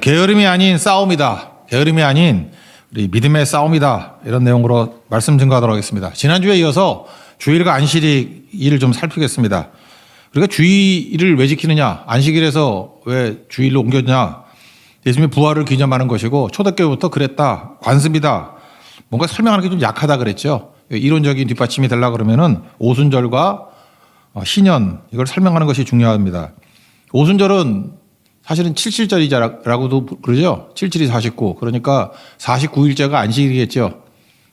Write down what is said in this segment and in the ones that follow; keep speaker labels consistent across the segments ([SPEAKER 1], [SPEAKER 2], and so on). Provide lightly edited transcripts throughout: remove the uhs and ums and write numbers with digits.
[SPEAKER 1] 게으름이 아닌 싸움이다. 게으름이 아닌 우리 믿음의 싸움이다. 이런 내용으로 말씀 증거하도록 하겠습니다. 지난주에 이어서 주일과 안식일을 좀 살피겠습니다. 우리가 주일을 왜 지키느냐? 안식일에서 왜 주일로 옮겼냐? 예수님의 부활을 기념하는 것이고 초대교회부터 그랬다. 관습이다. 뭔가 설명하는 게 좀 약하다 그랬죠. 이론적인 뒷받침이 되려고 그러면은 오순절과 신년 이걸 설명하는 것이 중요합니다. 오순절은 사실은 77절이라고도 그러죠. 77이 49. 그러니까 49일째가 안식일이겠죠.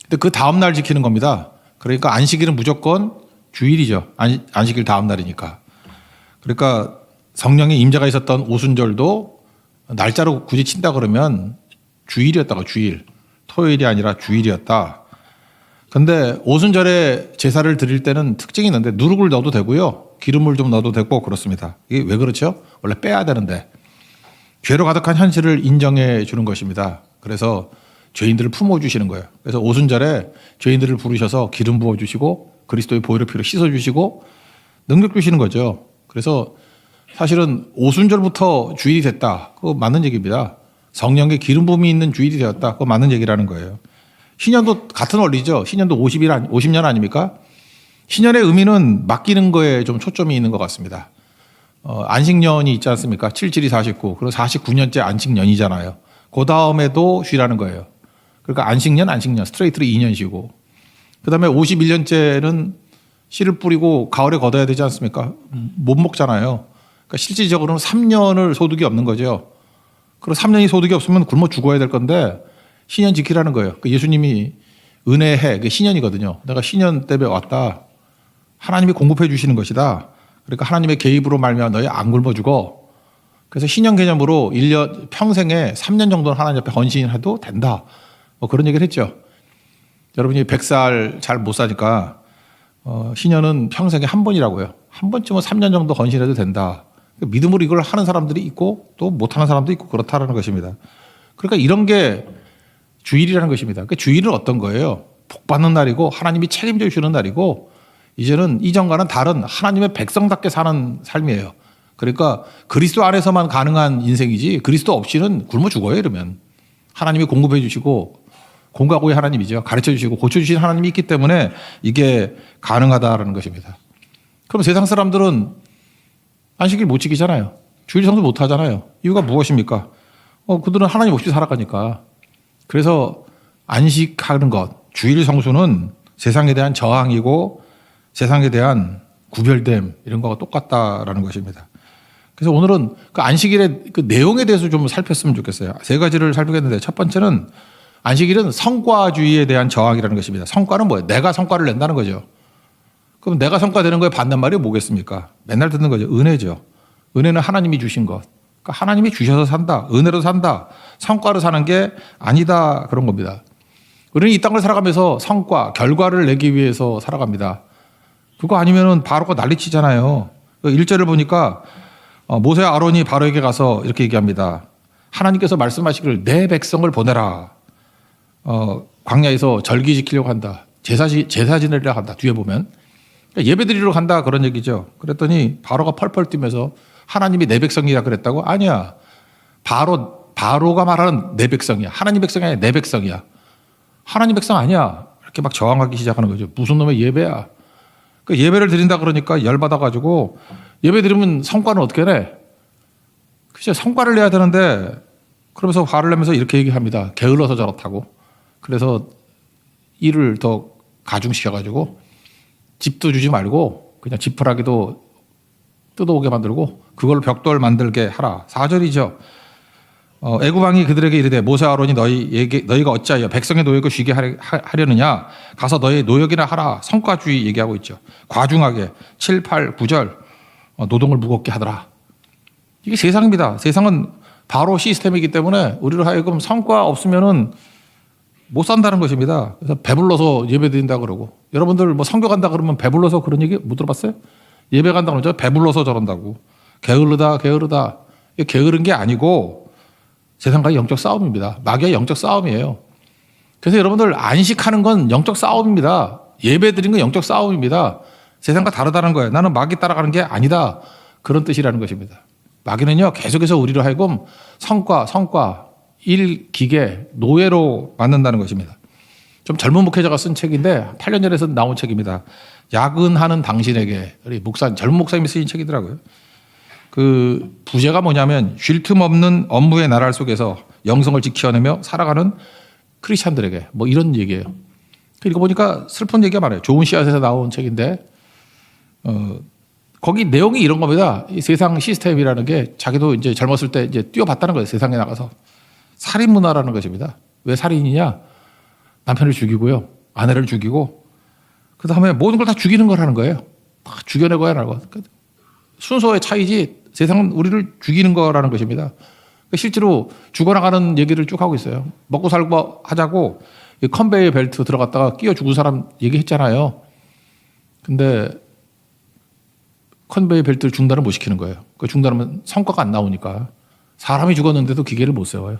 [SPEAKER 1] 근데 그 다음 날 지키는 겁니다. 그러니까 안식일은 무조건 주일이죠. 안식일 다음 날이니까. 그러니까 성령의 임재가 있었던 오순절도 날짜로 굳이 친다 그러면 주일이었다고 주일. 토요일이 아니라 주일이었다. 근데 오순절에 제사를 드릴 때는 특징이 있는데 누룩을 넣어도 되고요. 기름을 좀 넣어도 되고 그렇습니다. 이게 왜 그렇죠? 원래 빼야 되는데. 죄로 가득한 현실을 인정해 주는 것입니다. 그래서 죄인들을 품어주시는 거예요. 그래서 오순절에 죄인들을 부르셔서 기름 부어주시고 그리스도의 보혈의 피로 씻어주시고 능력 주시는 거죠. 그래서 사실은 오순절부터 주일이 됐다. 그거 맞는 얘기입니다. 성령의 기름 부음이 있는 주일이 되었다. 그거 맞는 얘기라는 거예요. 신년도 같은 원리죠. 신년도 50년 아닙니까? 신년의 의미는 맡기는 거에 좀 초점이 있는 것 같습니다. 안식년이 있지 않습니까? 77이 49. 그리고 49년째 안식년이잖아요. 그 다음에도 쉬라는 거예요. 그러니까 안식년, 스트레이트로 2년 쉬고. 그 다음에 51년째는 씨를 뿌리고 가을에 걷어야 되지 않습니까? 못 먹잖아요. 그러니까 실질적으로는 3년을 소득이 없는 거죠. 그리고 3년이 소득이 없으면 굶어 죽어야 될 건데 신년 지키라는 거예요. 예수님이 은혜해, 신년이거든요. 내가 신년 때문에 왔다. 하나님이 공급해 주시는 것이다. 그러니까 하나님의 개입으로 말미암아 너희 안 굶어 죽어. 그래서 신년 개념으로 1년 평생에 3년 정도는 하나님 앞에 헌신해도 된다. 그런 얘기를 했죠. 여러분이 100살 잘 못 사니까 신년은 평생에 한 번이라고요. 한 번쯤은 3년 정도 헌신해도 된다. 믿음으로 이걸 하는 사람들이 있고 또 못하는 사람도 있고 그렇다는 것입니다. 그러니까 이런 게 주일이라는 것입니다. 그러니까 주일은 어떤 거예요? 복 받는 날이고 하나님이 책임져 주시는 날이고 이제는 이전과는 다른 하나님의 백성답게 사는 삶이에요. 그러니까 그리스도 안에서만 가능한 인생이지 그리스도 없이는 굶어 죽어요. 이러면 하나님이 공급해 주시고 공과고의 하나님이죠. 가르쳐 주시고 고쳐 주신 하나님이 있기 때문에 이게 가능하다라는 것입니다. 그럼 세상 사람들은 안식일 못 지키잖아요. 주일 성수 못 하잖아요. 이유가 무엇입니까? 그들은 하나님 없이 살아가니까. 그래서 안식하는 것, 주일 성수는 세상에 대한 저항이고 세상에 대한 구별됨 이런 거가 똑같다라는 것입니다. 그래서 오늘은 그 안식일의 그 내용에 대해서 좀 살폈으면 좋겠어요. 세 가지를 살피겠는데 첫 번째는 안식일은 성과주의에 대한 저항이라는 것입니다. 성과는 뭐예요? 내가 성과를 낸다는 거죠. 그럼 내가 성과 되는 거에 받는 말이 뭐겠습니까? 맨날 듣는 거죠. 은혜죠. 은혜는 하나님이 주신 것. 그러니까 하나님이 주셔서 산다. 은혜로 산다. 성과로 사는 게 아니다. 그런 겁니다. 우리는 이 땅을 살아가면서 성과, 결과를 내기 위해서 살아갑니다. 그거 아니면은 바로가 난리치잖아요. 1절을 보니까 모세와 아론이 바로에게 가서 이렇게 얘기합니다. 하나님께서 말씀하시기를 내 백성을 보내라. 광야에서 절기 지키려고 한다. 제사 지내려고 한다. 뒤에 보면. 예배 드리러 간다 그런 얘기죠. 그랬더니 바로가 펄펄 뛰면서 하나님이 내 백성이라 그랬다고? 아니야. 바로가 말하는 내 백성이야. 하나님 백성이 아니야. 내 백성이야. 하나님 백성 아니야. 이렇게 막 저항하기 시작하는 거죠. 무슨 놈의 예배야. 그 예배를 드린다 그러니까 열받아가지고 예배 드리면 성과는 어떻게 내? 그죠? 성과를 내야 되는데 그러면서 화를 내면서 이렇게 얘기합니다. 게을러서 저렇다고. 그래서 일을 더 가중시켜가지고 집도 주지 말고 그냥 지푸라기도 뜯어오게 만들고 그걸로 벽돌 만들게 하라. 4절이죠. 애굽왕이 그들에게 이르되 모세와 아론이 너희가 어찌하여 백성의 노역을 쉬게 하려느냐 가서 너희 노역이나 하라. 성과주의 얘기하고 있죠. 과중하게 7, 8, 9절 노동을 무겁게 하더라. 이게 세상입니다. 세상은 바로 시스템이기 때문에 우리로 하여금 성과 없으면은 못 산다는 것입니다. 그래서 배불러서 예배 드린다 그러고 여러분들 뭐 선교 간다 그러면 배불러서 그런 얘기 못 들어봤어요? 예배 간다 그러죠. 배불러서 저런다고. 게으르다. 이게 게으른 게 아니고 세상과의 영적 싸움입니다. 마귀의 영적 싸움이에요. 그래서 여러분들 안식하는 건 영적 싸움입니다. 예배 드리는 건 영적 싸움입니다. 세상과 다르다는 거예요. 나는 마귀 따라가는 게 아니다. 그런 뜻이라는 것입니다. 마귀는요, 계속해서 우리로 하여금 성과, 일, 기계, 노예로 만든다는 것입니다. 좀 젊은 목회자가 쓴 책인데 8년 전에 나온 책입니다. 야근하는 당신에게. 우리 젊은 목사님이 쓰신 책이더라고요. 그 부제가 뭐냐면 쉴 틈 없는 업무의 나랄 속에서 영성을 지켜내며 살아가는 크리스찬들에게 뭐 이런 얘기예요. 읽어보니까 슬픈 얘기가 많아요. 좋은 씨앗에서 나온 책인데 거기 내용이 이런 겁니다. 이 세상 시스템이라는 게 자기도 이제 젊었을 때 이제 뛰어봤다는 거예요. 세상에 나가서. 살인 문화라는 것입니다. 왜 살인이냐? 남편을 죽이고요. 아내를 죽이고 그 다음에 모든 걸 다 죽이는 거라는 거예요. 다 죽여내고야 하는 거. 순서의 차이지 세상은 우리를 죽이는 거라는 것입니다. 실제로 죽어나가는 얘기를 쭉 하고 있어요. 먹고 살고 하자고 컨베이어 벨트 들어갔다가 끼어 죽은 사람 얘기했잖아요. 근데 컨베이어 벨트를 중단을 못 시키는 거예요. 그 중단하면 성과가 안 나오니까 사람이 죽었는데도 기계를 못 세워요.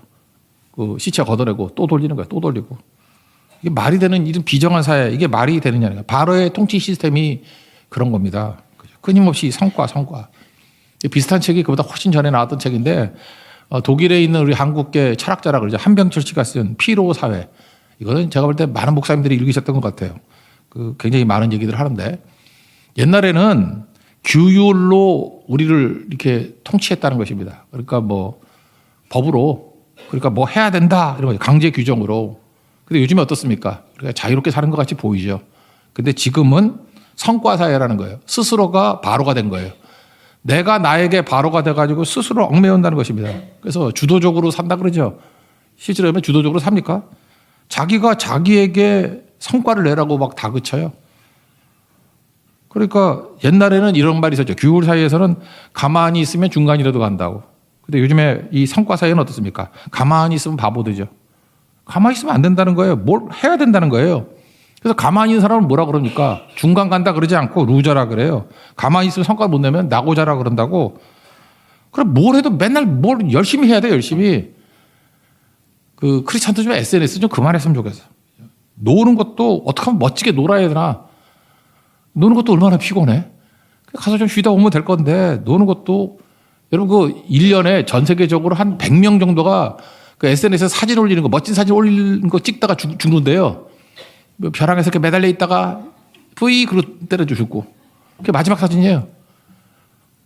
[SPEAKER 1] 그 시체 걷어내고 또 돌리는 거예요. 또 돌리고. 이게 말이 되는 이런 비정한 사회, 이게 말이 되느냐. 바로의 통치 시스템이 그런 겁니다. 끊임없이 성과. 비슷한 책이 그보다 훨씬 전에 나왔던 책인데 독일에 있는 우리 한국계 철학자라 그러죠. 한병철 씨가 쓴 피로 사회. 이거는 제가 볼 때 많은 목사님들이 읽으셨던 것 같아요. 그 굉장히 많은 얘기들을 하는데 옛날에는 규율로 우리를 이렇게 통치했다는 것입니다. 그러니까 뭐 법으로 그러니까 뭐 해야 된다 이런 거죠. 강제 규정으로. 근데 요즘에 어떻습니까? 우리가 자유롭게 사는 것 같이 보이죠. 근데 지금은 성과 사회라는 거예요. 스스로가 바로가 된 거예요. 내가 나에게 바로가 돼가지고 스스로 얽매운다는 것입니다. 그래서 주도적으로 산다 그러죠. 실제로 하면 주도적으로 삽니까? 자기가 자기에게 성과를 내라고 막 다그쳐요. 그러니까 옛날에는 이런 말이 있었죠. 규율 사회에서는 가만히 있으면 중간이라도 간다고. 근데 요즘에 이 성과 사회는 어떻습니까? 가만히 있으면 바보 되죠. 가만히 있으면 안 된다는 거예요. 뭘 해야 된다는 거예요. 그래서 가만히 있는 사람은 뭐라 그럽니까? 중간 간다 그러지 않고 루저라 그래요. 가만히 있으면 성과를 못 내면 나고자라 그런다고. 그럼 뭘 해도 맨날 뭘 열심히 해야 돼, 열심히. 그 크리스찬도 좀 SNS 좀 그만했으면 좋겠어. 노는 것도 어떻게 하면 멋지게 놀아야 되나? 노는 것도 얼마나 피곤해? 가서 좀 쉬다 오면 될 건데 노는 것도 여러분 그 1년에 전 세계적으로 한 100명 정도가 그 SNS에 사진 올리는 거 멋진 사진 올리는 거 찍다가 죽는데요. 벼랑에서 이렇게 매달려 있다가 뿌이 그러 때려줘 죽고. 그게 마지막 사진이에요.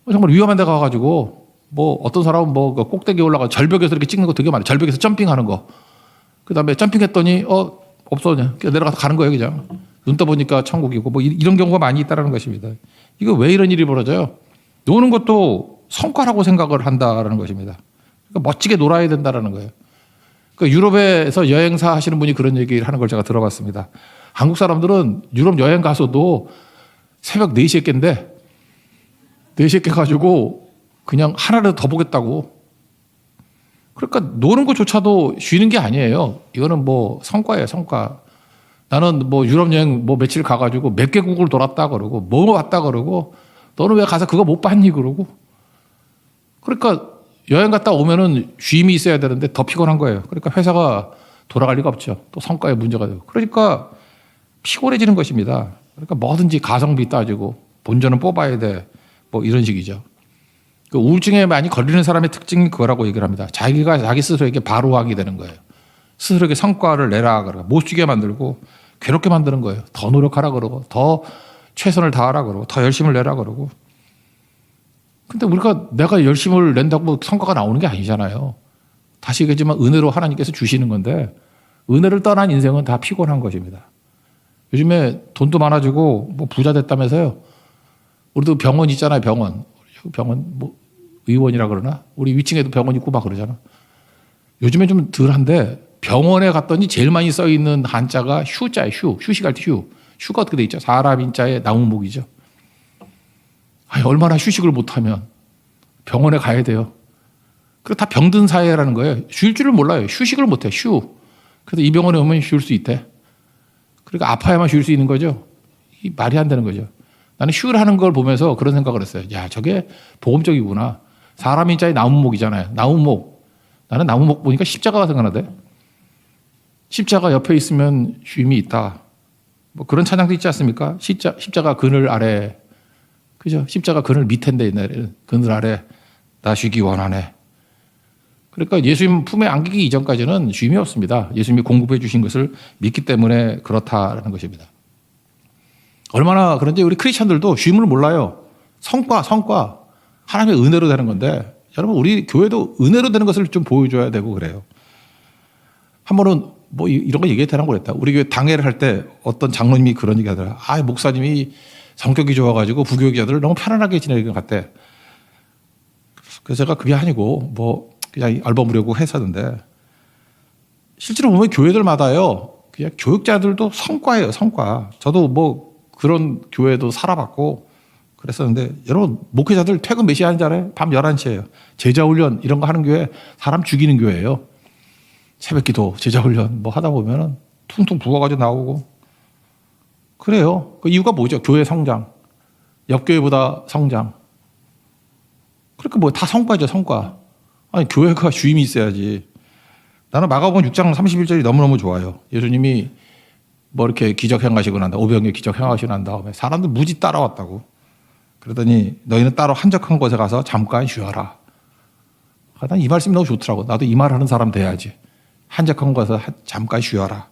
[SPEAKER 1] 정말 위험한 데 가가지고 뭐 어떤 사람은 뭐 꼭대기에 올라가 절벽에서 이렇게 찍는 거 되게 많아요. 절벽에서 점핑하는 거. 그다음에 점핑했더니 없어 그냥 내려가서 가는 거예요 그냥. 눈 떠보니까 천국이고 뭐 이런 경우가 많이 있다는 것입니다. 이거 왜 이런 일이 벌어져요? 노는 것도 성과라고 생각을 한다라는 것입니다. 그러니까 멋지게 놀아야 된다라는 거예요. 그 유럽에서 여행사 하시는 분이 그런 얘기를 하는 걸 제가 들어봤습니다. 한국 사람들은 유럽 여행 가서도 새벽 4시에 깬데 4시에 깨가지고 그냥 하나라도 더 보겠다고. 그러니까 노는 것조차도 쉬는 게 아니에요. 이거는 뭐 성과예요, 성과. 나는 뭐 유럽 여행 뭐 며칠 가가지고 몇 개국을 돌았다 그러고 뭐 왔다 그러고 너는 왜 가서 그거 못 봤니 그러고. 그러니까 여행 갔다 오면은 쉼이 있어야 되는데 더 피곤한 거예요. 그러니까 회사가 돌아갈 리가 없죠. 또 성과에 문제가 되고. 그러니까 피곤해지는 것입니다. 그러니까 뭐든지 가성비 따지고 본전은 뽑아야 돼. 뭐 이런 식이죠. 그 우울증에 많이 걸리는 사람의 특징이 그거라고 얘기를 합니다. 자기가 자기 스스로에게 바로하게 되는 거예요. 스스로에게 성과를 내라 그러고 못 쉬게 만들고 괴롭게 만드는 거예요. 더 노력하라 그러고 더 최선을 다하라 그러고 더 열심을 내라 그러고. 근데 우리가 내가 열심을 낸다고 성과가 나오는 게 아니잖아요. 다시 얘기하지만 은혜로 하나님께서 주시는 건데 은혜를 떠난 인생은 다 피곤한 것입니다. 요즘에 돈도 많아지고 뭐 부자 됐다면서요. 우리도 병원 있잖아요. 병원 뭐 의원이라 그러나 우리 위층에도 병원 있고 막 그러잖아. 요즘에 좀 덜한데 병원에 갔더니 제일 많이 써 있는 한자가 휴자예요. 휴식할 때 휴. 휴가 어떻게 돼 있죠? 사람 인자에 나무목이죠. 아니, 얼마나 휴식을 못하면 병원에 가야 돼요. 그리고 다 병든 사회라는 거예요. 쉴 줄을 몰라요. 휴식을 못해. 휴. 그래서 이 병원에 오면 쉴 수 있대. 그러니까 아파야만 쉴 수 있는 거죠. 이 말이 안 되는 거죠. 나는 휴를 하는 걸 보면서 그런 생각을 했어요. 야, 저게 복음적이구나. 사람 인자에 나무목이잖아요. 나무목. 나는 나무목 보니까 십자가가 생각나대. 십자가 옆에 있으면 쉼이 있다. 뭐 그런 찬양도 있지 않습니까? 십자가 그늘 아래. 그죠? 십자가 그늘 밑인데 옛날에는 그늘 아래 나 쉬기 원하네. 그러니까 예수님 품에 안기기 이전까지는 쉼이 없습니다. 예수님이 공급해 주신 것을 믿기 때문에 그렇다라는 것입니다. 얼마나 그런지 우리 크리스천들도 쉼을 몰라요. 성과. 하나님의 은혜로 되는 건데 여러분 우리 교회도 은혜로 되는 것을 좀 보여줘야 되고 그래요. 한 번은 뭐 이런 거 얘기해야 되나 모르겠다. 우리 교회 당회를 할 때 어떤 장로님이 그런 얘기 하더라. 목사님이 성격이 좋아가지고 부교육자들을 너무 편안하게 지내는 것 같대. 그래서 제가 그게 아니고 뭐 그냥 album으려고 했었는데 실제로 보면 교회들마다요. 그냥 교육자들도 성과예요. 성과. 저도 뭐 그런 교회도 살아봤고 그랬었는데 여러분 목회자들 퇴근 몇 시에 하는지 알아요? 밤 11시에요. 제자훈련 이런 거 하는 교회 사람 죽이는 교회예요. 새벽기도 제자훈련 뭐 하다 보면은 퉁퉁 부어가지고 나오고 그래요. 그 이유가 뭐죠? 교회 성장. 옆교회보다 성장. 그러니까 뭐 다 성과죠. 성과. 아니 교회가 주임이 있어야지. 나는 마가복음 6장 31절이 너무너무 좋아요. 예수님이 뭐 이렇게 기적 행하시고 난 다음에 오병이어 기적 행하시고 난 다음에 사람들 무지 따라왔다고. 그러더니 너희는 따로 한적한 곳에 가서 잠깐 쉬어라. 난 이 말씀이 너무 좋더라고. 나도 이 말 하는 사람 돼야지. 한적한 곳에서 잠깐 쉬어라.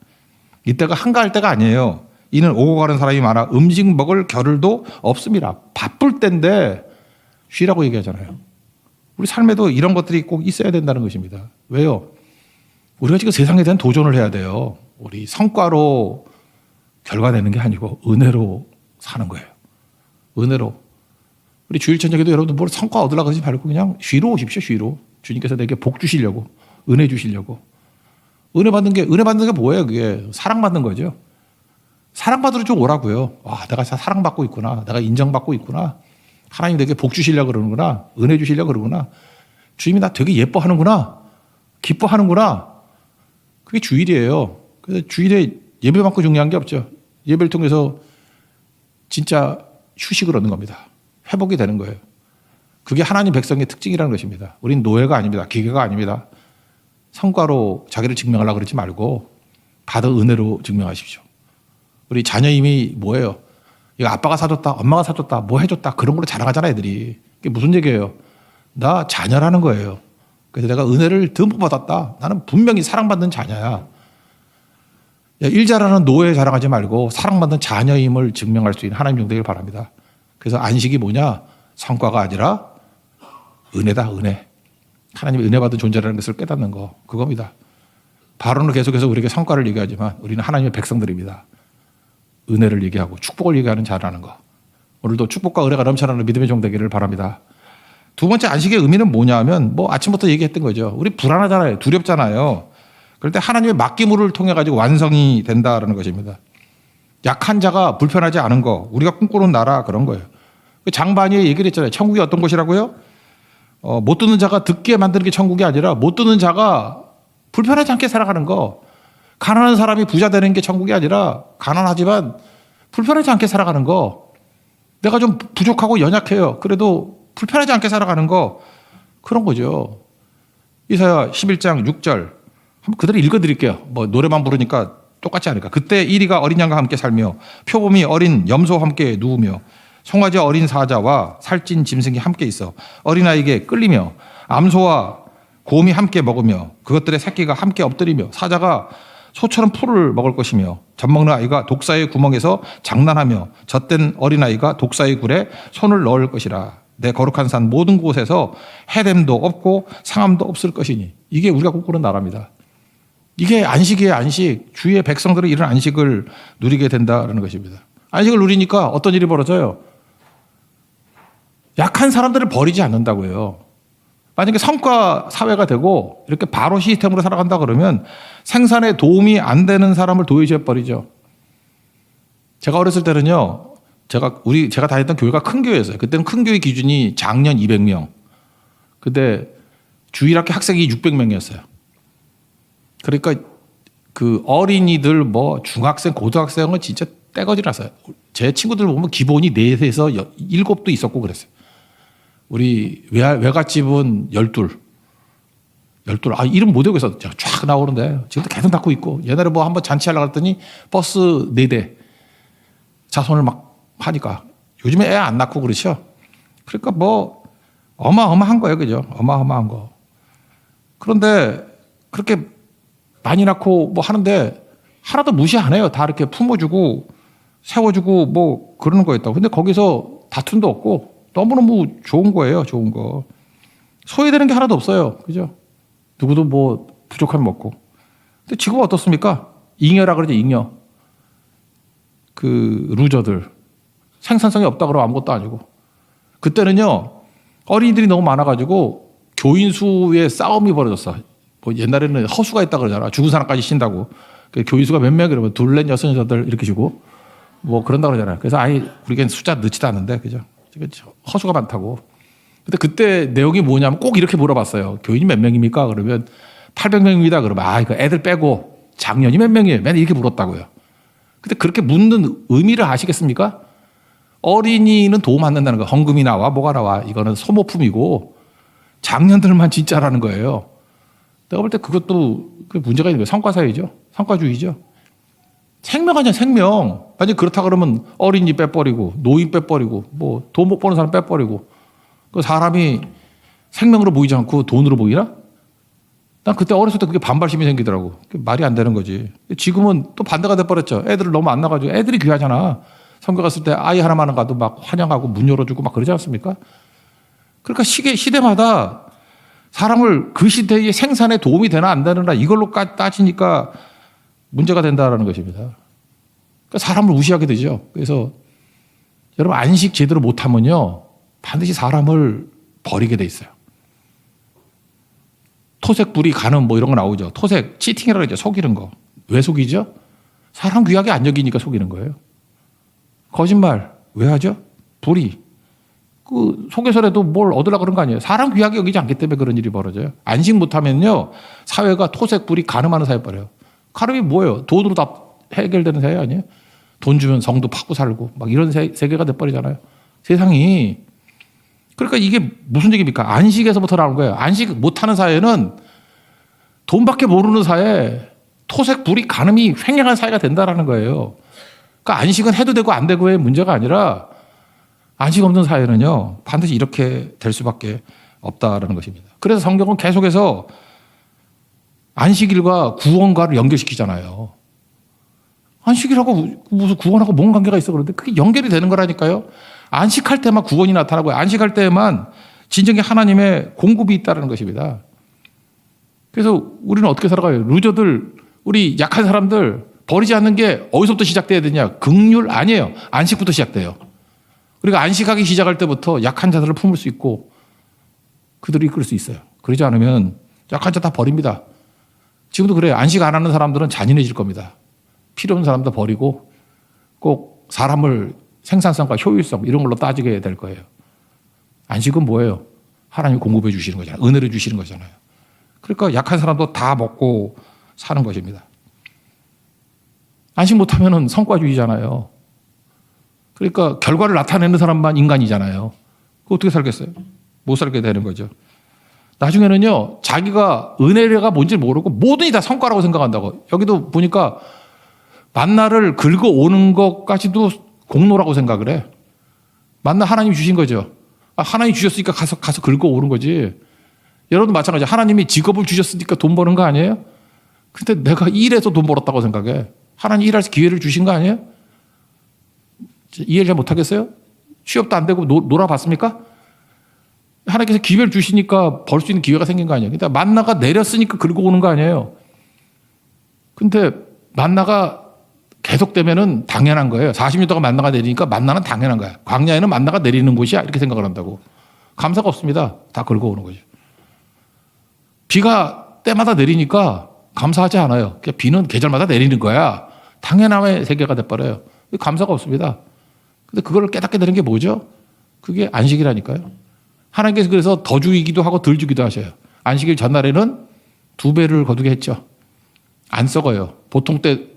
[SPEAKER 1] 이때가 한가할 때가 아니에요. 이는 오고 가는 사람이 많아 음식 먹을 겨를도 없습니다. 바쁠 때인데 쉬라고 얘기하잖아요. 우리 삶에도 이런 것들이 꼭 있어야 된다는 것입니다. 왜요? 우리가 지금 세상에 대한 도전을 해야 돼요. 우리 성과로 결과 내는 게 아니고 은혜로 사는 거예요. 은혜로. 우리 주일 저녁에도 여러분들 뭘 성과 얻으려고 하지 말고 그냥 쉬러 오십시오. 쉬러. 주님께서 내게 복 주시려고. 은혜 주시려고. 은혜 받는 게 뭐예요? 그게 사랑받는 거죠. 사랑받으러 좀 오라고요. 내가 사랑받고 있구나. 내가 인정받고 있구나. 하나님 내게 복 주시려고 그러는구나. 은혜 주시려고 그러구나. 주님이 나 되게 예뻐하는구나. 기뻐하는구나. 그게 주일이에요. 그래서 주일에 예배만큼 중요한 게 없죠. 예배를 통해서 진짜 휴식을 얻는 겁니다. 회복이 되는 거예요. 그게 하나님 백성의 특징이라는 것입니다. 우린 노예가 아닙니다. 기계가 아닙니다. 성과로 자기를 증명하려고 그러지 말고 받은 은혜로 증명하십시오. 우리 자녀임이 뭐예요? 이거 아빠가 사줬다, 엄마가 사줬다, 뭐 해줬다 그런 걸로 자랑하잖아 애들이. 그게 무슨 얘기예요? 나 자녀라는 거예요. 그래서 내가 은혜를 듬뿍 받았다. 나는 분명히 사랑받는 자녀야. 일 잘하는 노예 자랑하지 말고 사랑받는 자녀임을 증명할 수 있는 하나님 되길 바랍니다. 그래서 안식이 뭐냐? 성과가 아니라 은혜다, 은혜. 하나님의 은혜 받은 존재라는 것을 깨닫는 거, 그겁니다. 바로는 계속해서 우리에게 성과를 얘기하지만 우리는 하나님의 백성들입니다. 은혜를 얘기하고 축복을 얘기하는 자라는 거. 오늘도 축복과 은혜가 넘쳐나는 믿음의 종 되기를 바랍니다. 두 번째 안식의 의미는 뭐냐 하면 뭐 아침부터 얘기했던 거죠. 우리 불안하잖아요. 두렵잖아요. 그럴 때 하나님의 맡김을 통해 가지고 완성이 된다라는 것입니다. 약한 자가 불편하지 않은 거, 우리가 꿈꾸는 나라 그런 거예요. 장반이 얘기를 했잖아요. 천국이 어떤 곳이라고요? 못 듣는 자가 듣게 만드는 게 천국이 아니라 못 듣는 자가 불편하지 않게 살아가는 거. 가난한 사람이 부자 되는 게 천국이 아니라 가난하지만 불편하지 않게 살아가는 거. 내가 좀 부족하고 연약해요. 그래도 불편하지 않게 살아가는 거. 그런 거죠. 이사야 11장 6절. 한번 그대로 읽어드릴게요. 뭐 노래만 부르니까 똑같지 않을까. 그때 이리가 어린 양과 함께 살며 표범이 어린 염소와 함께 누우며 송아지 어린 사자와 살찐 짐승이 함께 있어 어린아이에게 끌리며 암소와 곰이 함께 먹으며 그것들의 새끼가 함께 엎드리며 사자가 소처럼 풀을 먹을 것이며 젖먹는 아이가 독사의 구멍에서 장난하며 젖된 어린아이가 독사의 굴에 손을 넣을 것이라. 내 거룩한 산 모든 곳에서 해됨도 없고 상함도 없을 것이니. 이게 우리가 꿈꾸는 나라입니다. 이게 안식이에요. 안식. 주의 백성들은 이런 안식을 누리게 된다는 것입니다. 안식을 누리니까 어떤 일이 벌어져요? 약한 사람들을 버리지 않는다고요. 만약에 성과 사회가 되고 이렇게 바로 시스템으로 살아간다 그러면 생산에 도움이 안 되는 사람을 도외시해 버리죠. 제가 어렸을 때는요. 제가 다녔던 교회가 큰 교회였어요. 그때는 큰 교회 기준이 장년 200명. 근데 주일학교 학생이 600명이었어요. 그러니까 그 어린이들 뭐 중학생, 고등학생은 진짜 떼거지 났어요. 제 친구들 보면 기본이 4에서 7도 있었고 그랬어요. 우리 외갓집은 12. 이름 못 외워서 쫙 나오는데 지금도 계속 닫고 있고 옛날에 뭐 한번 잔치하려고 했더니 버스 4대 자손을 막 하니까 요즘에 애 안 낳고 그렇죠. 그러니까 뭐 어마어마한 거예요. 그죠? 어마어마한 거. 그런데 그렇게 많이 낳고 뭐 하는데 하나도 무시 안 해요. 다 이렇게 품어주고 세워주고 뭐 그러는 거였다고. 근데 거기서 다툼도 없고 너무너무 좋은 거예요. 좋은 거. 소외되는 게 하나도 없어요. 그죠? 누구도 뭐 부족하면 먹고. 근데 지금 어떻습니까? 잉여라 그러죠. 잉여. 그 루저들. 생산성이 없다 그러면 아무것도 아니고. 그때는요. 어린이들이 너무 많아가지고 교인 수의 싸움이 벌어졌어. 뭐 옛날에는 허수가 있다 그러잖아. 죽은 사람까지 쉰다고. 교인 수가 몇 명 그러면 둘넷 여섯 여덟 이렇게 주고 뭐 그런다 그러잖아요. 그래서 아예 우리겐 숫자 넣지도 않는데 그죠? 허수가 많다고. 근데 그때 내용이 뭐냐면 꼭 이렇게 물어봤어요. 교인이 몇 명입니까? 그러면 800명입니다. 그러면 아 이거 애들 빼고 장년이 몇 명이에요? 맨날 이렇게 물었다고요. 근데 그렇게 묻는 의미를 아시겠습니까? 어린이는 도움 안 된다는 거예요. 헌금이 나와 뭐가 나와. 이거는 소모품이고 장년들만 진짜라는 거예요. 내가 볼 때 그것도 문제가 있는 거예요. 성과사회죠. 성과주의죠. 생명 아니야 생명. 만약 그렇다 그러면 어린이 빼버리고 노인 빼버리고 뭐 돈 못 버는 사람 빼버리고 그 사람이 생명으로 보이지 않고 돈으로 보이나? 난 그때 어렸을 때 그게 반발심이 생기더라고. 말이 안 되는 거지. 지금은 또 반대가 돼버렸죠. 애들을 너무 안 낳아가지고 애들이 귀하잖아. 선교 갔을 때 아이 하나만 가도 막 환영하고 문 열어주고 막 그러지 않습니까? 그러니까 시대마다 사람을 그 시대의 생산에 도움이 되나 안 되나 이걸로 따지니까 문제가 된다라는 것입니다. 그러니까 사람을 무시하게 되죠. 그래서 여러분 안식 제대로 못하면요. 반드시 사람을 버리게 돼 있어요. 토색 불이 가는 뭐 이런 거 나오죠. 토색, 치팅이라고 하죠. 속이는 거. 왜 속이죠? 사람 귀하게 안 여기니까 속이는 거예요. 거짓말 왜 하죠? 불이. 그 속에서라도 뭘 얻으려고 그런 거 아니에요. 사람 귀하게 여기지 않기 때문에 그런 일이 벌어져요. 안식 못하면요. 사회가 토색 불이 가늠하는 사회 벌어요. 가늠이 뭐예요? 돈으로 다 해결되는 사회 아니에요? 돈 주면 성도 파고 살고 막 이런 세계가 돼버리잖아요. 세상이. 그러니까 이게 무슨 얘기입니까? 안식에서부터 나오는 거예요. 안식 못하는 사회는 돈밖에 모르는 사회, 토색 불이 가늠이 횡행한 사회가 된다라는 거예요. 그러니까 안식은 해도 되고 안 되고의 문제가 아니라 안식 없는 사회는요, 반드시 이렇게 될 수밖에 없다라는 것입니다. 그래서 성경은 계속해서 안식일과 구원과를 연결시키잖아요. 안식일하고 무슨 구원하고 뭔 관계가 있어 그런데 그게 연결이 되는 거라니까요. 안식할 때만 구원이 나타나고 안식할 때만 진정의 하나님의 공급이 있다는 것입니다. 그래서 우리는 어떻게 살아가요? 루저들, 우리 약한 사람들 버리지 않는 게 어디서부터 시작돼야 되냐? 긍휼 아니에요. 안식부터 시작돼요. 우리가 안식하기 시작할 때부터 약한 자들을 품을 수 있고 그들을 이끌 수 있어요. 그러지 않으면 약한 자 다 버립니다. 지금도 그래요. 안식 안 하는 사람들은 잔인해질 겁니다. 필요 없는 사람도 버리고 꼭 사람을 생산성과 효율성 이런 걸로 따지게 될 거예요. 안식은 뭐예요? 하나님이 공급해 주시는 거잖아요. 은혜를 주시는 거잖아요. 그러니까 약한 사람도 다 먹고 사는 것입니다. 안식 못하면 성과주의잖아요. 그러니까 결과를 나타내는 사람만 인간이잖아요. 어떻게 살겠어요? 못 살게 되는 거죠. 나중에는요, 자기가 은혜가 뭔지 모르고 뭐든지 다 성과라고 생각한다고. 여기도 보니까 만나를 긁어오는 것까지도 공로라고 생각을 해. 만나 하나님이 주신 거죠. 하나님이 주셨으니까 가서 긁어오는 거지. 여러분도 마찬가지예요. 하나님이 직업을 주셨으니까 돈 버는 거 아니에요? 근데 내가 일해서 돈 벌었다고 생각해. 하나님 일할 기회를 주신 거 아니에요? 이해를 잘 못하겠어요? 취업도 안 되고 놀아봤습니까? 하나님께서 기회를 주시니까 벌 수 있는 기회가 생긴 거 아니에요? 그러니까 만나가 내렸으니까 긁어오는 거 아니에요? 근데 만나가 계속되면은 당연한 거예요. 40년 동안 만나가 내리니까 만나는 당연한 거야. 광야에는 만나가 내리는 곳이야. 이렇게 생각을 한다고. 감사가 없습니다. 다 긁어오는 거죠. 비가 때마다 내리니까 감사하지 않아요. 그냥 비는 계절마다 내리는 거야. 당연함의 세계가 돼버려요. 감사가 없습니다. 근데 그걸 깨닫게 되는 게 뭐죠? 그게 안식이라니까요. 하나님께서 그래서 더 주기도 하고 덜 주기도 하셔요. 안식일 전날에는 2배를 거두게 했죠. 안 썩어요. 보통 때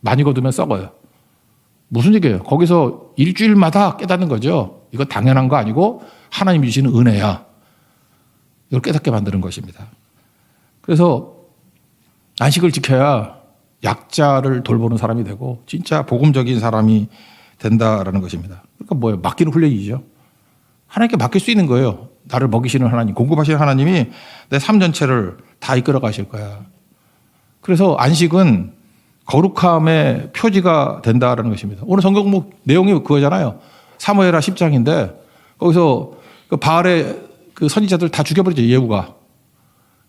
[SPEAKER 1] 많이 거두면 썩어요. 무슨 얘기예요? 거기서 일주일마다 깨닫는 거죠. 이거 당연한 거 아니고 하나님이 주시는 은혜야. 이걸 깨닫게 만드는 것입니다. 그래서 안식을 지켜야 약자를 돌보는 사람이 되고 진짜 복음적인 사람이 된다라는 것입니다. 그러니까 뭐예요? 맡기는 훈련이죠. 하나님께 맡길 수 있는 거예요. 나를 먹이시는 하나님, 공급하시는 하나님이 내 삶 전체를 다 이끌어 가실 거야. 그래서 안식은 거룩함의 표지가 된다라는 것입니다. 오늘 성경 뭐 내용이 그거잖아요. 사무엘하 10장인데 거기서 그 바알의 그 선지자들 다 죽여버리죠, 예후가.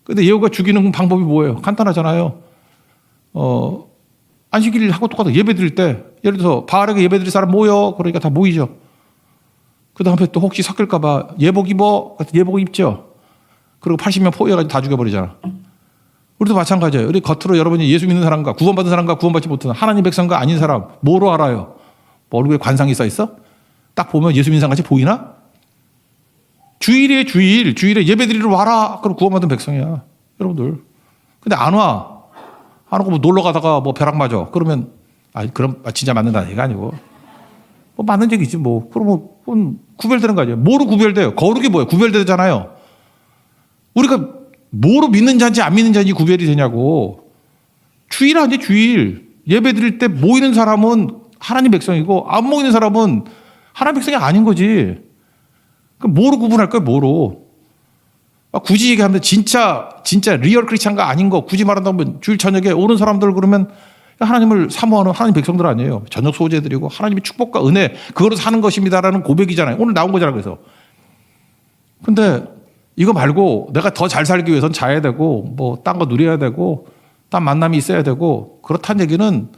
[SPEAKER 1] 근데 예후가 죽이는 방법이 뭐예요? 간단하잖아요. 안식일 하고 똑같아. 예배 드릴 때 예를 들어서 바알에게 예배 드릴 사람 모여. 그러니까 다 모이죠. 그 다음에 또 혹시 섞일까봐 예복 입어. 예복 입죠. 그리고 80명 포위해가지고 다 죽여버리잖아. 우리도 마찬가지예요. 우리 겉으로 여러분이 예수 믿는 사람과 구원받은 사람과 구원받지 못하는 하나님 백성과 아닌 사람 뭐로 알아요? 뭐 얼굴에 관상이 써 있어? 딱 보면 예수 믿는 사람 같이 보이나? 주일에 예배 드리러 와라. 그럼 구원받은 백성이야. 여러분들. 근데 안 와. 안 오고 뭐 놀러 가다가 뭐 벼락 맞아. 그러면 그럼 진짜 맞는다는 얘기가 아니고. 뭐 맞는 얘기지 뭐. 그러면 구별되는 거 아니에요. 뭐로 구별돼요? 거룩이 뭐예요? 구별되잖아요. 우리가 뭐로 믿는 자인지 안 믿는 자인지 구별이 되냐고. 주일 아니에요, 주일. 예배 드릴 때 모이는 사람은 하나님 백성이고 안 모이는 사람은 하나님 백성이 아닌 거지. 그럼 뭐로 구분할 거예요, 뭐로? 굳이 얘기하면 진짜 리얼 크리스찬가 아닌 거 굳이 말한다면 주일 저녁에 오는 사람들 그러면 하나님을 사모하는 하나님 백성들 아니에요. 저녁 소재드리고 하나님의 축복과 은혜 그거로 사는 것입니다라는 고백이잖아요. 오늘 나온 거잖아요. 그래서. 근데 이거 말고 내가 더 잘 살기 위해서는 자야 되고 뭐 딴 거 누려야 되고 딴 만남이 있어야 되고 그렇다는 얘기는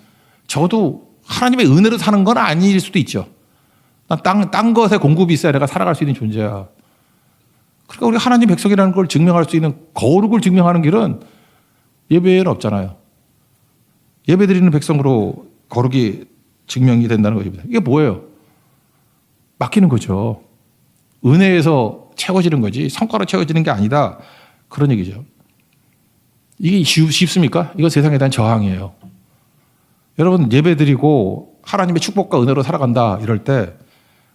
[SPEAKER 1] 적어도 하나님의 은혜로 사는 건 아닐 수도 있죠. 딴 것에 공급이 있어야 내가 살아갈 수 있는 존재야. 그러니까 우리 하나님 백성이라는 걸 증명할 수 있는 거룩을 증명하는 길은 예배에는 없잖아요. 예배 드리는 백성으로 거룩이 증명이 된다는 것입니다. 이게 뭐예요? 맡기는 거죠. 은혜에서 채워지는 거지 성과로 채워지는 게 아니다. 그런 얘기죠. 이게 쉽습니까? 이거 세상에 대한 저항이에요. 여러분 예배 드리고 하나님의 축복과 은혜로 살아간다 이럴 때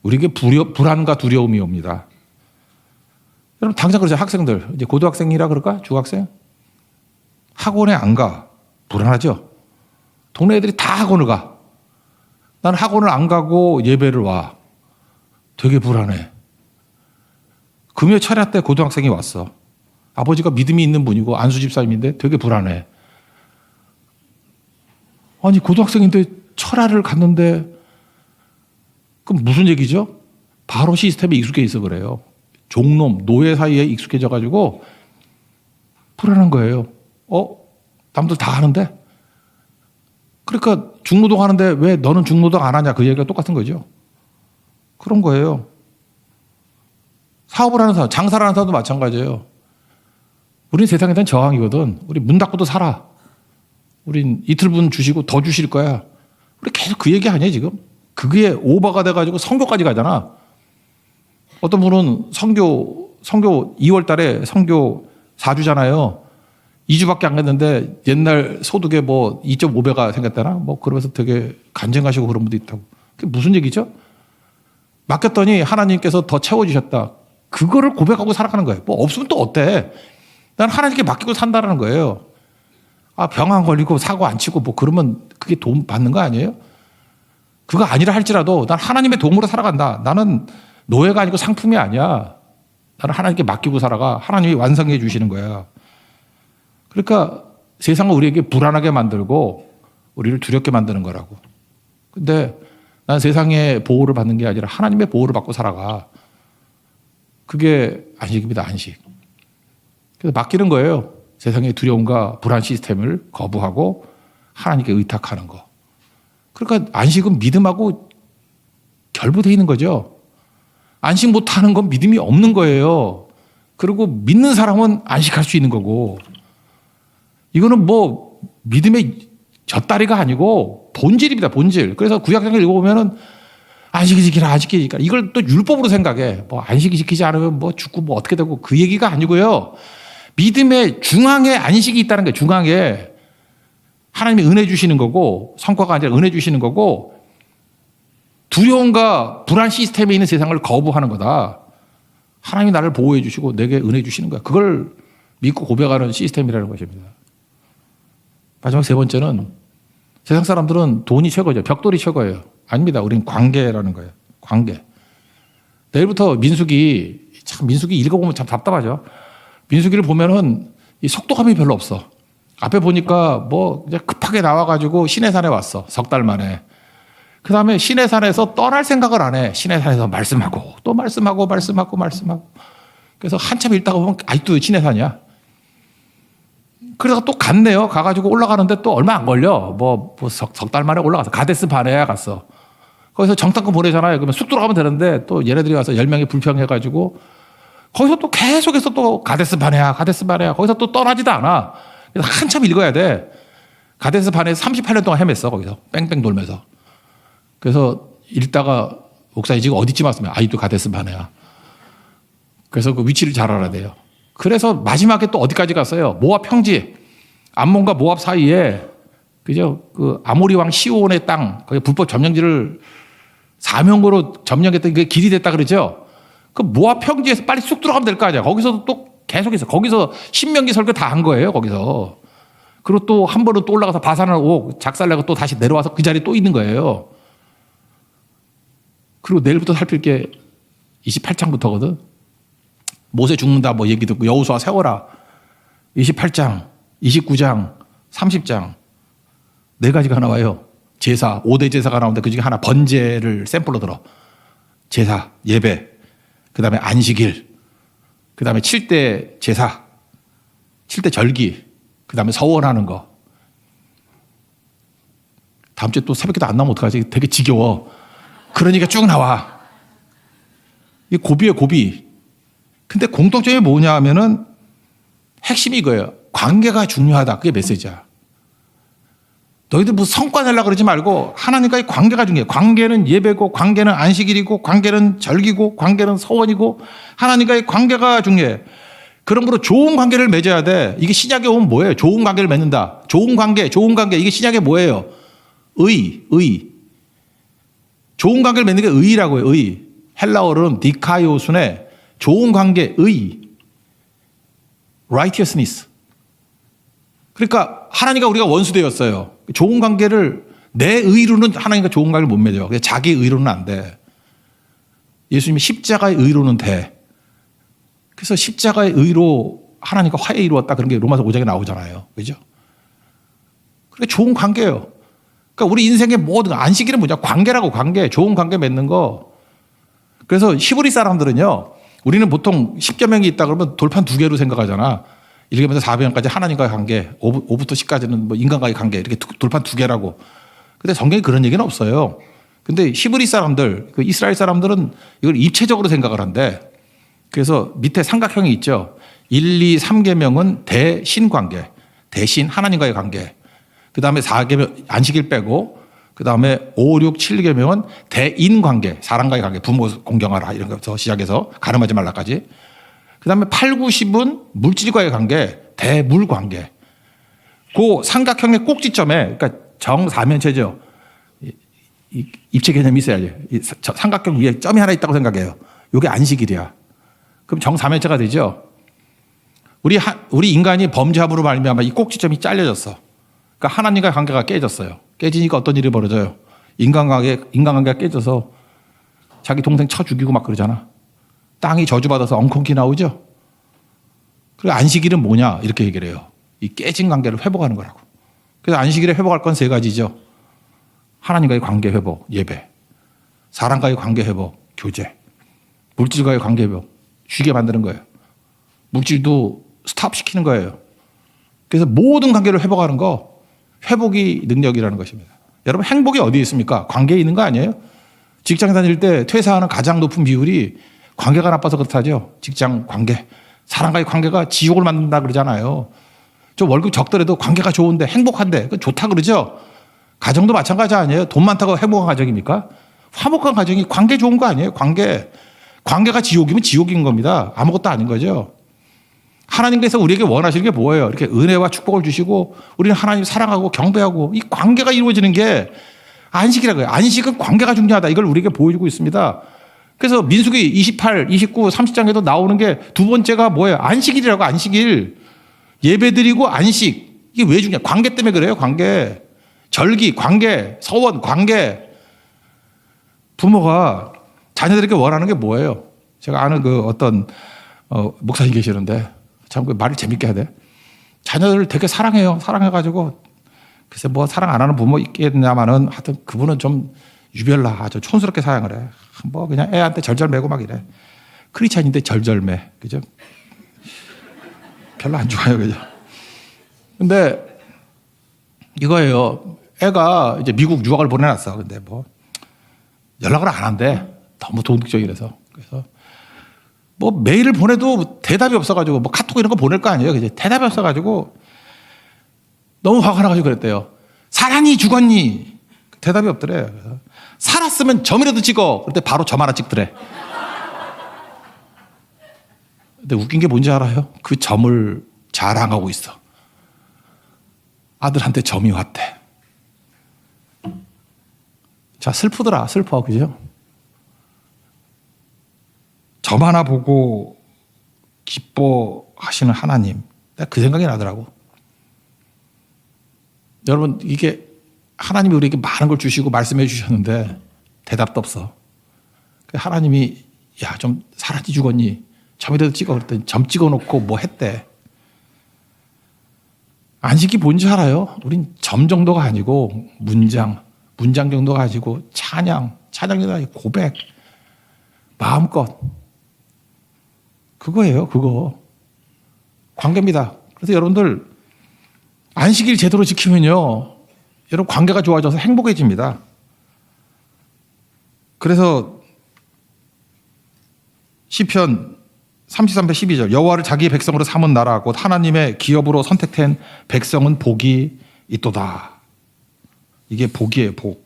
[SPEAKER 1] 우리에게 불안과 두려움이 옵니다. 여러분 당장 그러죠. 학생들 이제 고등학생이라 그럴까? 중학생? 학원에 안 가. 불안하죠. 동네 애들이 다 학원을 가. 나는 학원을 안 가고 예배를 와. 되게 불안해. 금요 철야 때 고등학생이 왔어. 아버지가 믿음이 있는 분이고 안수 집사님인데 되게 불안해. 아니 고등학생인데 철야를 갔는데 그럼 무슨 얘기죠? 바로 시스템에 익숙해 있어 그래요. 종놈, 노예 사이에 익숙해져 가지고 불안한 거예요. 남들 다 하는데? 그러니까 중노동 하는데 왜 너는 중노동 안 하냐? 그 얘기가 똑같은 거죠. 그런 거예요. 사업을 하는 사람, 장사를 하는 사람도 마찬가지예요. 우린 세상에 대한 저항이거든. 우리 문 닫고도 살아. 우린 이틀분 주시고 더 주실 거야. 우리 계속 그 얘기 아니에요, 지금? 그게 오버가 돼가지고 선교까지 가잖아. 어떤 분은 선교 2월 달에 선교 4주잖아요. 2주밖에 안 갔는데 옛날 소득에 뭐 2.5배가 생겼다나? 뭐 그러면서 되게 간증하시고 그런 분도 있다고. 그게 무슨 얘기죠? 맡겼더니 하나님께서 더 채워주셨다. 그거를 고백하고 살아가는 거예요. 뭐 없으면 또 어때? 난 하나님께 맡기고 산다는 거예요. 병 안 걸리고 사고 안 치고 뭐 그러면 그게 도움 받는 거 아니에요? 그거 아니라 할지라도 난 하나님의 도움으로 살아간다. 나는 노예가 아니고 상품이 아니야. 나는 하나님께 맡기고 살아가. 하나님이 완성해 주시는 거야. 그러니까 세상은 우리에게 불안하게 만들고 우리를 두렵게 만드는 거라고. 근데 난 세상의 보호를 받는 게 아니라 하나님의 보호를 받고 살아가. 그게 안식입니다, 안식. 그래서 맡기는 거예요. 세상의 두려움과 불안 시스템을 거부하고 하나님께 의탁하는 거. 그러니까 안식은 믿음하고 결부되어 있는 거죠. 안식 못하는 건 믿음이 없는 거예요. 그리고 믿는 사람은 안식할 수 있는 거고. 이거는 뭐 믿음의 젖다리가 아니고 본질입니다, 본질. 그래서 구약성경 읽어보면은 안식이 지키라, 안식이 지키라. 이걸 또 율법으로 생각해. 뭐 안식이 지키지 않으면 뭐 죽고 뭐 어떻게 되고 그 얘기가 아니고요. 믿음의 중앙에 안식이 있다는 거예요, 중앙에. 하나님이 은혜 주시는 거고, 성과가 아니라 은혜 주시는 거고, 두려움과 불안 시스템에 있는 세상을 거부하는 거다. 하나님이 나를 보호해 주시고 내게 은혜 주시는 거야. 그걸 믿고 고백하는 시스템이라는 것입니다. 마지막 세 번째는 세상 사람들은 돈이 최고죠. 벽돌이 최고예요. 아닙니다. 우린 관계라는 거예요. 관계. 내일부터 민수기 참 민수기 읽어보면 참 답답하죠. 민수기를 보면은 이 속도감이 별로 없어. 앞에 보니까 뭐 이제 급하게 나와가지고 시내산에 왔어. 석 달 만에. 그 다음에 시내산에서 떠날 생각을 안 해. 시내산에서 말씀하고 또 말씀하고. 그래서 한참 읽다가 보면 아직도 시내산이야. 그래서 또 갔네요. 가가지고 올라가는데 또 얼마 안 걸려. 석 달 만에 올라가서 가데스 바네아 갔어. 거기서 정탐꾼 보내잖아요. 그러면 쑥 들어가면 되는데 또 얘네들이 와서 10명이 불평해가지고 거기서 또 계속해서 또 가데스 바네아. 거기서 또 떠나지도 않아. 그래서 한참 읽어야 돼. 가데스 바네아에서 38년 동안 헤맸어. 거기서 뺑뺑 돌면서. 그래서 읽다가 목사님 지금 어디쯤 왔으면 아직도 가데스 바네아. 그래서 그 위치를 잘 알아야 돼요. 그래서 마지막에 또 어디까지 갔어요? 모압 평지. 암몬과 모압 사이에 그죠? 그 아모리 왕 시온의 땅, 거기 불법 점령지를 사명으로 점령했던 그 길이 됐다 그러죠? 그 모압 평지에서 빨리 쑥 들어가면 될 거 아니야. 거기서도 또 계속해서 거기서 신명기 설교 다 한 거예요. 거기서. 그리고 또 한 번은 또 올라가서 바산을 작살내고 또 다시 내려와서 그 자리에 또 있는 거예요. 그리고 내일부터 살필 게 28장부터거든. 모세 죽는다 뭐 얘기 듣고 여호수아 세워라. 28장, 29장, 30장. 네 가지가 나와요. 제사, 5대 제사가 나오는데 그 중에 하나 번제를 샘플로 들어. 제사, 예배, 그 다음에 안식일, 그 다음에 7대 제사, 7대 절기, 그 다음에 서원하는 거. 다음 주에 또 새벽기도 안 나오면 어떡하지? 되게 지겨워. 그러니까 쭉 나와. 이 고비예요, 고비. 근데 공통점이 뭐냐 하면은 핵심이 이거예요. 관계가 중요하다. 그게 메시지야. 너희들 무슨 성과 내려고 그러지 말고 하나님과의 관계가 중요해. 관계는 예배고, 관계는 안식일이고, 관계는 절기고, 관계는 서원이고, 하나님과의 관계가 중요해. 그러므로 좋은 관계를 맺어야 돼. 이게 신약에 오면 뭐예요? 좋은 관계를 맺는다. 좋은 관계. 이게 신약에 뭐예요? 의. 좋은 관계를 맺는 게 의라고 해요. 의. 헬라어로는 디카이오순에 좋은 관계, 의. righteousness. 그러니까 하나님과 우리가 원수되었어요. 좋은 관계를 내 의로는 하나님과 좋은 관계를 못 맺어. 자기 의로는 안 돼. 예수님이 십자가의 의로는 돼. 그래서 십자가의 의로 하나님과 화해 이루었다. 그런 게 로마서 5장에 나오잖아요. 그죠? 그러니까 좋은 관계예요. 그러니까 우리 인생의 모든 안식일은 뭐냐? 관계라고 관계. 좋은 관계 맺는 거. 그래서 히브리 사람들은요. 우리는 보통 10여 명이 있다 그러면 돌판 2개로 생각하잖아. 1개부터 400명까지 하나님과의 관계, 5부터 10까지는 뭐 인간과의 관계, 이렇게 돌판 2개라고. 근데 성경에 그런 얘기는 없어요. 근데 히브리 사람들, 그 이스라엘 사람들은 이걸 입체적으로 생각을 한대. 그래서 밑에 삼각형이 있죠. 1, 2, 3계명은 대신 관계, 대신 하나님과의 관계. 그 다음에 4계명, 안식일 빼고, 그 다음에 5, 6, 7계명은 대인 관계, 사람과의 관계, 부모 공경하라 이런 거부터 시작해서 가늠하지 말라까지. 그 다음에 8, 9, 10은 물질과의 관계, 대물 관계. 그 삼각형의 꼭지점에, 그러니까 정사면체죠. 입체 개념이 있어야지. 삼각형 위에 점이 하나 있다고 생각해요. 이게 안식일이야. 그럼 정사면체가 되죠. 우리 인간이 범죄함으로 말미암아 이 꼭지점이 잘려졌어. 그러니까 하나님과의 관계가 깨졌어요. 깨지니까 어떤 일이 벌어져요? 인간관계가 깨져서 자기 동생 쳐 죽이고 막 그러잖아. 땅이 저주받아서 엉겅퀴 나오죠. 그리고 안식일은 뭐냐? 이렇게 얘기를 해요. 이 깨진 관계를 회복하는 거라고. 그래서 안식일에 회복할 건 3가지죠. 하나님과의 관계 회복, 예배. 사람과의 관계 회복, 교제. 물질과의 관계 회복, 쉬게 만드는 거예요. 물질도 스탑시키는 거예요. 그래서 모든 관계를 회복하는 거, 회복이 능력이라는 것입니다. 여러분 행복이 어디에 있습니까? 관계에 있는 거 아니에요? 직장 다닐 때 퇴사하는 가장 높은 비율이 관계가 나빠서 그렇다죠. 직장 관계. 사람과의 관계가 지옥을 만든다 그러잖아요. 좀 월급 적더라도 관계가 좋은데 행복한데 그건 좋다 그러죠. 가정도 마찬가지 아니에요? 돈 많다고 행복한 가정입니까? 화목한 가정이 관계 좋은 거 아니에요? 관계가 지옥이면 지옥인 겁니다. 아무것도 아닌 거죠. 하나님께서 우리에게 원하시는 게 뭐예요? 이렇게 은혜와 축복을 주시고 우리는 하나님 사랑하고 경배하고 이 관계가 이루어지는 게 안식이라고요. 안식은 관계가 중요하다. 이걸 우리에게 보여주고 있습니다. 그래서 민수기 28, 29, 30장에도 나오는 게 두 번째가 뭐예요? 안식일이라고. 안식일. 예배드리고 안식. 이게 왜 중요해? 관계 때문에 그래요. 관계. 절기, 관계, 서원, 관계. 부모가 자녀들에게 원하는 게 뭐예요? 제가 아는 그 어떤 목사님 계시는데 참 그 말을 재밌게 해야 돼. 자녀를 되게 사랑해요. 사랑해가지고 글쎄 뭐 사랑 안 하는 부모 있겠냐마는 하여튼 그분은 좀 유별나 아주 촌스럽게 사랑을 해. 뭐 그냥 애한테 절절매고 막 이래. 크리스찬인데 절절매. 그죠? 별로 안 좋아요. 그죠? 근데 이거예요. 애가 이제 미국 유학을 보내놨어. 근데 뭐 연락을 안 한대. 너무 도덕적이라서. 그래서 뭐 메일을 보내도 대답이 없어가지고 뭐 카톡 이런 거 보낼 거 아니에요. 그죠? 대답이 없어가지고 너무 화가 나가지고 그랬대요. 살았니 죽었니? 대답이 없더래. 그래서 살았으면 점이라도 찍어. 그때 바로 점 하나 찍더래. 근데 웃긴 게 뭔지 알아요? 그 점을 자랑하고 있어. 아들한테 점이 왔대. 자, 슬프더라. 슬퍼. 그죠? 점 하나 보고 기뻐하시는 하나님. 내가 그 생각이 나더라고. 여러분, 이게 하나님이 우리에게 많은 걸 주시고 말씀해 주셨는데 대답도 없어. 하나님이 야, 좀 살았니 죽었니? 점이라도 찍어. 그랬더니 점 찍어놓고 뭐 했대. 안식이 뭔지 알아요? 우린 점 정도가 아니고 문장 정도가 아니고 찬양 정도가 아니고 고백, 마음껏. 그거예요, 그거. 관계입니다. 그래서 여러분들 안식일 제대로 지키면요, 여러분 관계가 좋아져서 행복해집니다. 그래서 시편 33편 12절 여호와를 자기의 백성으로 삼은 나라 곧 하나님의 기업으로 선택된 백성은 복이 있도다. 이게 복이에요, 복.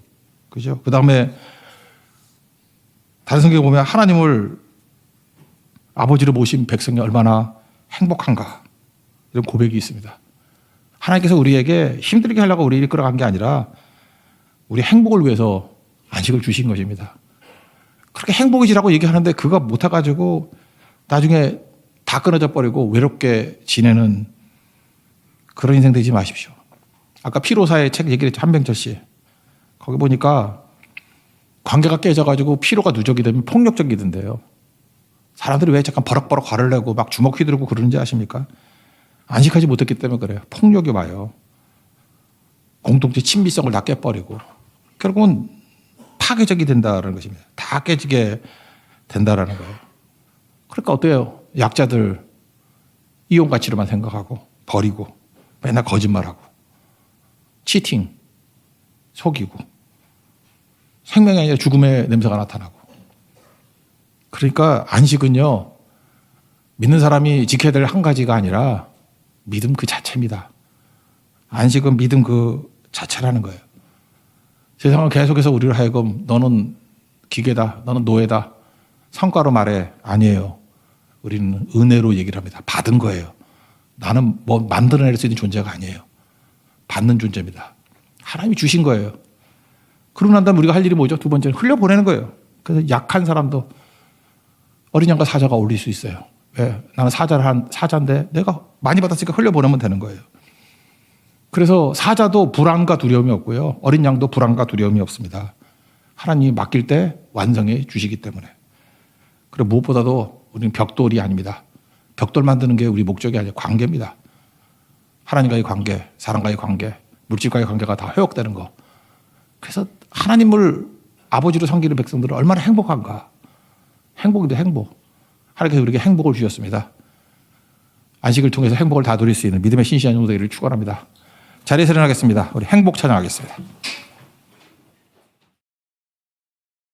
[SPEAKER 1] 그죠? 그 다음에 다른 성경에 보면 하나님을 아버지로 모신 백성이 얼마나 행복한가, 이런 고백이 있습니다. 하나님께서 우리에게 힘들게 하려고 우리를 이끌어간 게 아니라 우리 행복을 위해서 안식을 주신 것입니다. 그렇게 행복이지라고 얘기하는데 그거 못해가지고 나중에 다 끊어져 버리고 외롭게 지내는 그런 인생 되지 마십시오. 아까 피로사의 책 얘기를 했죠. 한병철 씨. 거기 보니까 관계가 깨져가지고 피로가 누적이 되면 폭력적이던데요. 사람들이 왜 잠깐 버럭버럭 화를 내고 막 주먹 휘두르고 그러는지 아십니까? 안식하지 못했기 때문에 그래요. 폭력이 와요. 공동체 친밀성을 다 깨버리고 결국은 파괴적이 된다는 것입니다. 다 깨지게 된다는 거예요. 그러니까 어때요? 약자들 이용 가치로만 생각하고 버리고 맨날 거짓말하고 치팅, 속이고 생명이 아니라 죽음의 냄새가 나타나고. 그러니까 안식은요, 믿는 사람이 지켜야 될 한 가지가 아니라 믿음 그 자체입니다. 안식은 믿음 그 자체라는 거예요. 세상은 계속해서 우리를 하여금 너는 기계다, 너는 노예다, 성과로 말해. 아니에요. 우리는 은혜로 얘기를 합니다. 받은 거예요. 나는 뭐 만들어낼 수 있는 존재가 아니에요. 받는 존재입니다. 하나님이 주신 거예요. 그러고 난 다음에 우리가 할 일이 뭐죠? 두 번째는 흘려보내는 거예요. 그래서 약한 사람도 어린 양과 사자가 어울릴 수 있어요. 왜? 나는 사자인데 내가 많이 받았으니까 흘려보내면 되는 거예요. 그래서 사자도 불안과 두려움이 없고요. 어린 양도 불안과 두려움이 없습니다. 하나님이 맡길 때 완성해 주시기 때문에. 그리고 무엇보다도 우리는 벽돌이 아닙니다. 벽돌 만드는 게 우리 목적이 아니라 관계입니다. 하나님과의 관계, 사람과의 관계, 물질과의 관계가 다 회복되는 거. 그래서 하나님을 아버지로 섬기는 백성들은 얼마나 행복한가. 행복인데 행복. 하나님께서 우리에게 행복을 주셨습니다. 안식을 통해서 행복을 다 누릴 수 있는 믿음의 신실한 용도기를 축원합니다. 자리에서 일어나겠습니다. 우리 행복 찬양하겠습니다.